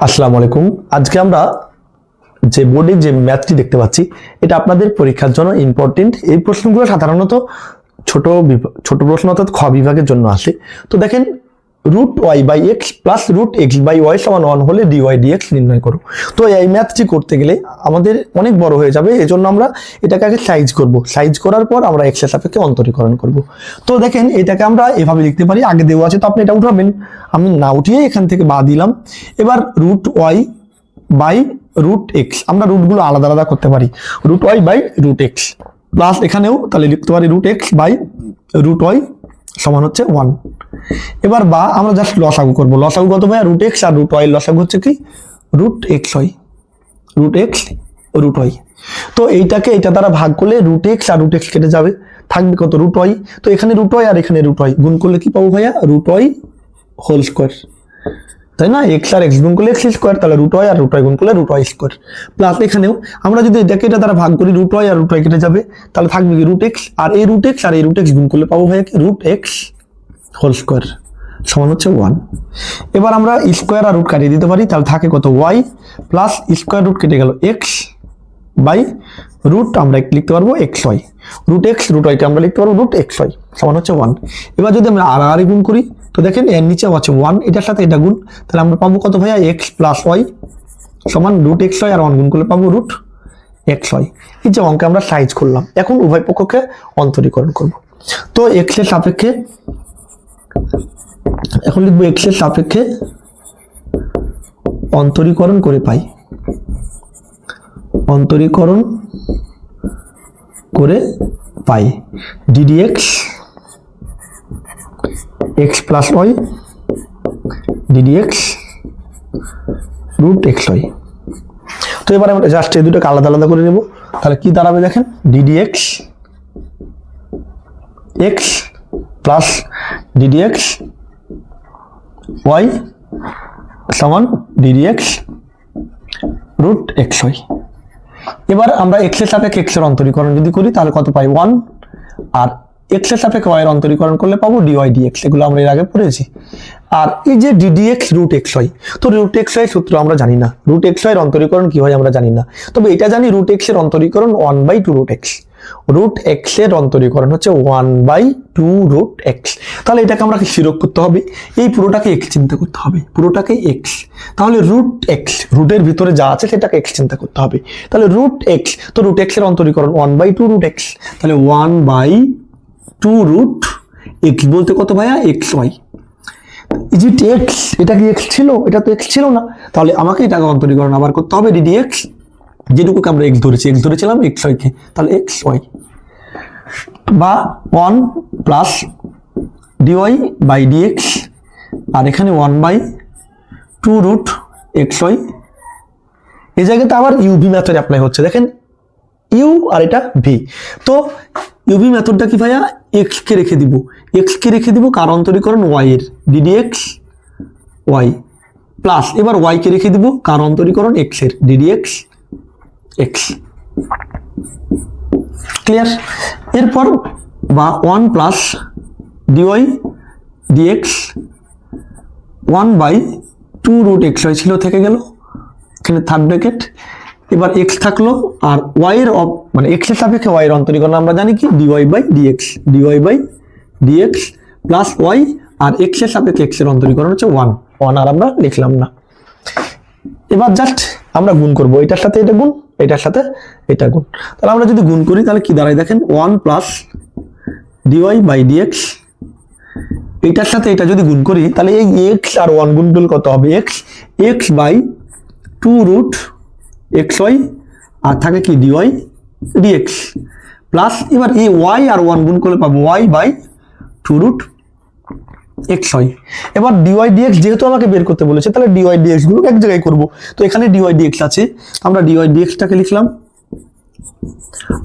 আসসালামু আলাইকুম। আজকে আমরা যে বোর্ডে যে ম্যাথটি দেখতে পাচ্ছি এটা আপনাদের পরীক্ষার জন্য ইম্পর্টেন্ট। এই প্রশ্নগুলো সাধারণত ছোট প্রশ্ন অর্থাৎ খ বিভাগের জন্য আসে। তো দেখেন, root y by x plus root x by y সমান 1 হলে ডিওয়াই ডিএক্স নির্ণয় করো। তো এই ম্যাথটি করতে গেলে আমাদের অনেক বড় হয়ে যাবে, এজন্য আমরা এটাকে আগে সাইজ করব। সাইজ করার পর আমরা এক্স এর সাপেক্ষে অন্তরীকরণ করব। তো দেখেন, এটাকে আমরা এভাবে লিখতে পারি, আগে দেওয়া আছে তো আপনি এটা উঠাবেন, আমি না উঠিয়ে এখান থেকে বাদ দিলাম। এবার root y by root x, আমরা রুটগুলো আলাদা আলাদা করতে পারি, root y by root x plus এখানেও তাহলে লিখতে পারি root x by root y সমান হচ্ছে 1। এবার বা আমরা জাস্ট লসাগু করবো। লসাগু কত ভাই? রুট এক্স আর রুট ওয়াই লসাগু হচ্ছে কি root x y, root x root y. তো এইটাকে এটা দ্বারা ভাগ করলে রুট এক্স আর রুট এক্স কেটে যাবে, থাকবে কত? Root y. তো এখানে রুট ওয়াই আর এখানে রুট ওয়াই গুণ করলে কি পাবো ভাইয়া? রুট ওয়াই হোল স্কোয়ার, তাই না? এক্স আর এক্স গুণ করলে এক্স স্কোয়ার, তাহলে রুট ওয়াই আর রুট ওয়াই গুণ করলে রুট ওয়াই স্কোয়ার। প্লাস এখানেও আমরা যদি এটাকে এটা দ্বারা ভাগ করি, রুট ওয়াই আর রুট ওয়াই কেটে যাবে, তাহলে থাকবে কি রুট এক্স, আর এই রুট এক্স আর এই রুট এক্স গুণ করলে পাবো ভাইয়া কি রুট এক্স হোল স্কোয়ার সমান হচ্ছে 1। এবার আমরা স্কোয়ার আর রুট কাটিয়ে দিতে পারি, তাহলে থাকে কত? ওয়াই প্লাস স্কোয়ার রুট কেটে গেল এক্স বাই রুট আমরা লিখতে পারবো x y, root x root ওয়াইকে আমরা লিখতে পারবো রুট এক্স ওয়াই সমান হচ্ছে 1। এবার যদি আমরা আর গুণ করি, তো দেখেন এর নিচে আছে 1, এটার সাথে এটা গুণ, তাহলে আমরা পাবো কত ভাইয়া? এক্স প্লাস ওয়াই সমান রুট এক্স ওয়াই, আর 1 গুণ করলে পাবো রুট এক্স ওয়াই। এই যে অঙ্কে আমরা সাইজ করলাম, এখন উভয় পক্ষকে অন্তরীকরণ করব। তো এক্স এর সাপেক্ষে এখন লিখবো এক্স এর সাপেক্ষে অন্তরীকরণ করে পাই, অন্তরীকরণ করে পাই d d x x plus y d d x root x y. তো এবার আমরা জাস্ট এই দুটোকে আলাদা আলাদা করে নেব, তাহলে কি দাঁড়াবে দেখেন? D d x x plus d d x y সমান ডিডিএক্স রুট এক্স ওয়াই। এবার আমরা এক্স এর সাপেক্ষে এক্স এর অন্তরীকরণ যদি করি তাহলে কত পাই? 1, আর এক্স এর সাপেক্ষে ওয়াই এর অন্তরীকরণ করলে পাবো ডিওয়াই ডিএক্স, এগুলো আমরা এর আগে পড়েছি। আর এই যে ডিডিএক্স রুট এক্স ওয়াই, তো রুট এক্স ওয়াই সূত্র আমরা জানি না, রুট এক্স ওয়াই এর অন্তরীকরণ কি হয় আমরা জানি না, তবে এটা জানি রুট এক্স এর অন্তরীকরণ 1/2 রুট এক্স, রুট এক্স এর অন্তরীকরণ হচ্ছে 1/2 রুট এক্স। তাহলে এটাকে আমরা শিরক করতে হবে, এই পুরোটাকে এক্স চিন্তা করতে হবে, পুরোটাকে এক্স। তাহলে রুট এক্স, রুটের ভিতরে যা আছে সেটাকে এক্স চিন্তা করতে হবে, তাহলে রুট এক্স, তো রুট এক্স এর অন্তরীকরণ 1/2 রুট এক্স, তাহলে 1/2 রুট এক্স বলতে কত ভাইয়া? X y. Is it x? এটা কি এক্স ছিল? এটা তো এক্স ছিল না, তাহলে আমাকে এটাকে অন্তরীকরণ আবার করতে হবে ডিডিএক্স, যেটুকুকে আমরা এক্স ধরেছি, এক্স ধরেছিলাম এক্স ওয়াইকে, তাহলে এক্স ওয়াই বা 1 প্লাস ডিওয়াই বাই ডিএক্স, আর এখানে 1/2 রুট এক্স ওয়াই। এই জায়গাতে আবার ইউভি মেথড অ্যাপ্লাই হচ্ছে, দেখেন ইউ আর এটা ভি। তো ইউভি মেথডটা কি ভাইয়া? এক্স কে রেখে দিব, এক্স কে রেখে দিব কার অন্তরীকরণ? ওয়াই এর, ডিডিএক্স ওয়াই প্লাস এবার ওয়াই কে রেখে দিব কার অন্তরীকরণ? এক্স এর, ডিডিএক্স এক্স। ক্লিয়ার? এরপর বা 1 plus d y d x 1/2 root x y ছিল, থেকে গেল এখানে থার্ড ব্র্যাকেট। এবার এক্স থাকলো, আর ওয়াই এর মানে এক্স এর সাপেক্ষে ওয়াই এর অন্তরীকরণ আমরা জানি কি d y by d x, d y by d x plus y, আর এক্স এর সাপেক্ষে এক্স এর অন্তরীকরণ হচ্ছে 1, আর আমরা লিখলাম না। এবার জাস্ট আমরা গুণ করব, এটার সাথে এটা গুণ, এটার সাথে এটা গুণ। তাহলে আমরা যদি গুণ করি তাহলে কি দাঁড়ায় দেখেন? 1 প্লাস ডিওয়াই বাই ডিএক্স, এটার সাথে এটা যদি গুণ করি তাহলে এই এক্স আর 1 গুণ করলে কত হবে? X, x by 2 root x y, আর থাকে কি ডিওয়াই ডিএক্স প্লাস এবার এই ওয়াই আর 1 গুণ করলে পাবো y by 2 root x y. এবার ডিওয়াই ডিএক্স যেহেতু আমাকে বের করতে বলেছে, তাহলে ডিওয়াই ডিএক্স গুলো এক জায়গায় করব। তো এখানে ডিওয়াই ডিএক্স আছে, আমরা ডিওয়াই ডিএক্সটাকে লিখলাম,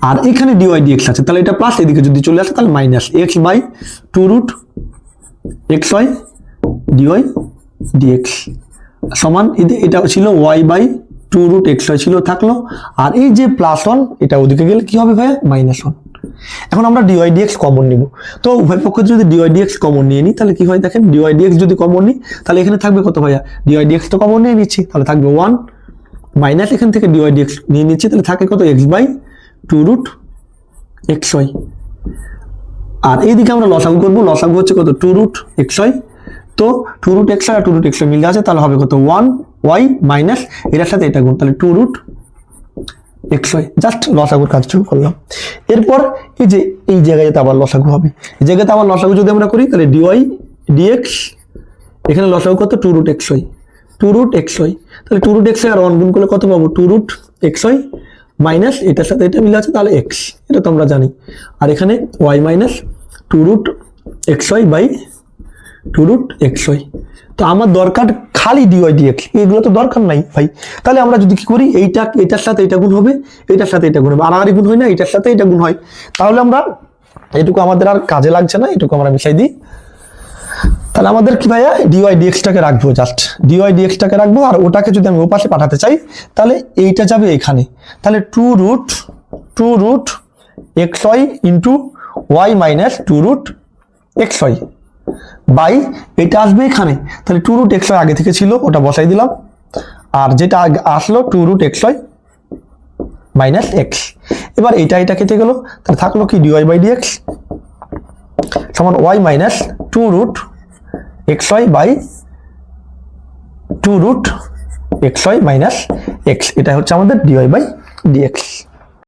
আর এখানে ডিওয়াই ডিএক্স আছে, তাহলে এটা প্লাস, এদিকে যদি চলে আসে তাহলে minus x by 2 root x y d y d x সমান এটা ছিল y by 2 root x y ছিল, থাকলো, আর এই যে +1 এটা ওদিকে গেলে কি হবে ভাইয়া? -1। এখন আমরা dy dx কমন নিব। তো উভয় পক্ষ যদি dy dx কমন নিয়ে নিই তাহলে কি হয় দেখেন, dy dx যদি কমন নিই তাহলে এখানে থাকবে কত ভাইয়া, dy dx তো কমন নিয়ে নিচ্ছি তাহলে থাকবে 1 মাইনাস এখান থেকে dy dx নিয়ে নিচ্ছি তাহলে থাকে কত x বাই 2 রুট xy। আর এইদিকে আমরা লসাগু করব, লসাগু হচ্ছে কত 2 রুট xy। তো 2 রুট xy আর 2 রুট xy মিলে আছে তাহলে হবে কত 1y মাইনাস এটার সাথে এটা গুণ, তাহলে 2 রুট xy। জাস্ট লসাগুর কাজটুকু করলাম। এরপর এই যে এই জায়গায় আবার লসাগু হবে, এই জায়গাতে আবার লসাগু যদি আমরা করি তাহলে dy dx এখানে লসাগু কত 2 রুট xy, 2 রুট xy। তাহলে 2 রুট xy আর 1 গুণ করলে কত পাবো 2 রুট xy মাইনাস এটার সাথে এটা মিলে আছে তাহলে x, এটা তো আমরা জানি। আর এখানে y minus 2 root xy by 2 root xy। তো আমার দরকার খালি dy dx, এগুলো তো দরকার নাই ভাই। তাহলে আমরা যদি কি করি, এইটা এটার সাথে এটা গুণ হবে, এটার সাথে এটা গুণ হবে, আড়াআড়ি গুণ হয় না, এটার সাথে এটা গুণ হয়। তাহলে আমরা এটুকু আমাদের আর কাজে লাগছে না, এটুকু আমরা মিশাই দিই। তাহলে আমাদের কি ভাইয়া dy dx টাকে রাখবো, জাস্ট dy dx টাকে রাখবো। আর ওটাকে যদি আমি ওপাশে পাঠাতে চাই তাহলে এইটা যাবে এখানে, তাহলে 2 root xy into y minus 2 root xy by এটা আসবে এখানে, তাহলে 2 রুট xy আগে থেকে ছিল ওটা বসাই দিলাম। আর যেটা আসলো 2 রুট xy মাইনাস x। এবার এটা কেটে গেল, তাহলে থাকলো কি dy বাই dx সমান y minus 2 root xy by 2 root xy minus x। এটা হচ্ছে আমাদের dy বাই dx।